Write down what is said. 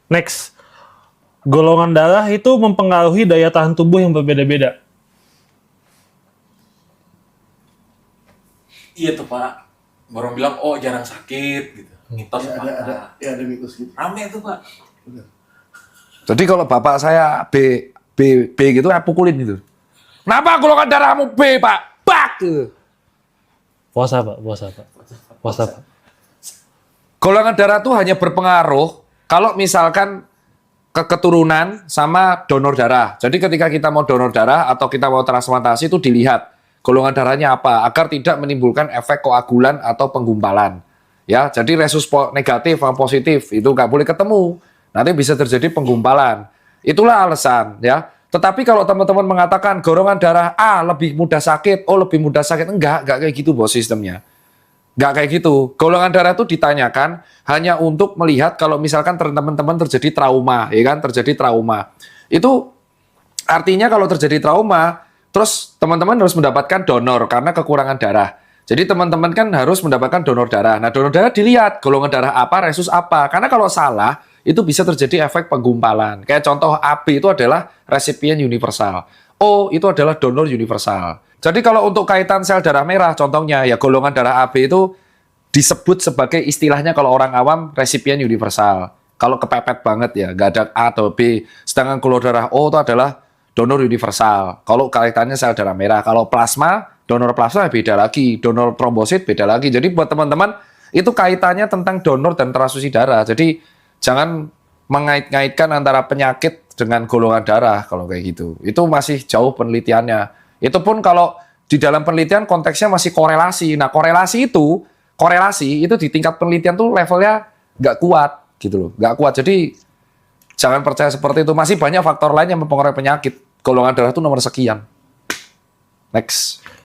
Next, golongan darah itu mempengaruhi daya tahan tubuh yang berbeda-beda. Iya tuh Pak. Orang bilang, oh jarang sakit gitu. Mitos Ya, Pak. ada mitos gitu. Rame tuh Pak. Jadi kalau bapak saya B gitu, saya pukulin gitu. Kenapa golongan darahmu B, Pak? Bak! Gitu. Puasa, Pak. Puasa, Pak. Puasa, Pak. Golongan darah itu hanya berpengaruh kalau misalkan keturunan sama donor darah. Jadi ketika kita mau donor darah atau kita mau transplantasi itu dilihat golongan darahnya apa agar tidak menimbulkan efek koagulan atau penggumpalan. Ya, jadi resus negatif sama positif itu nggak boleh ketemu. Nanti bisa terjadi penggumpalan. Itulah alasan ya. Tetapi kalau teman-teman mengatakan golongan darah A lebih mudah sakit, oh lebih mudah sakit, enggak kayak gitu bos sistemnya. Nggak kayak gitu. Golongan darah itu ditanyakan hanya untuk melihat kalau misalkan teman-teman terjadi trauma, ya kan? Terjadi trauma. Itu artinya kalau terjadi trauma, terus teman-teman harus mendapatkan donor karena kekurangan darah. Jadi teman-teman kan harus mendapatkan donor darah. Nah, donor darah dilihat golongan darah apa, resus apa. Karena kalau salah, itu bisa terjadi efek penggumpalan. Kayak contoh AB itu adalah resipien universal. O itu adalah donor universal. Jadi kalau untuk kaitan sel darah merah, contohnya ya golongan darah AB itu disebut sebagai istilahnya kalau orang awam resipien universal. Kalau kepepet banget ya, nggak ada A atau B. Sedangkan kalau darah O itu adalah donor universal. Kalau kaitannya sel darah merah. Kalau plasma, donor plasma beda lagi. Donor trombosit beda lagi. Jadi buat teman-teman, itu kaitannya tentang donor dan transfusi darah. Jadi jangan mengait-ngaitkan antara penyakit dengan golongan darah kalau kayak gitu. Itu masih jauh penelitiannya. Itu pun kalau di dalam penelitian konteksnya masih korelasi. Nah, korelasi itu di tingkat penelitian tuh levelnya nggak kuat gitu loh. Nggak kuat. Jadi jangan percaya seperti itu. Masih banyak faktor lain yang mempengaruhi penyakit. Golongan darah itu nomor sekian. Next.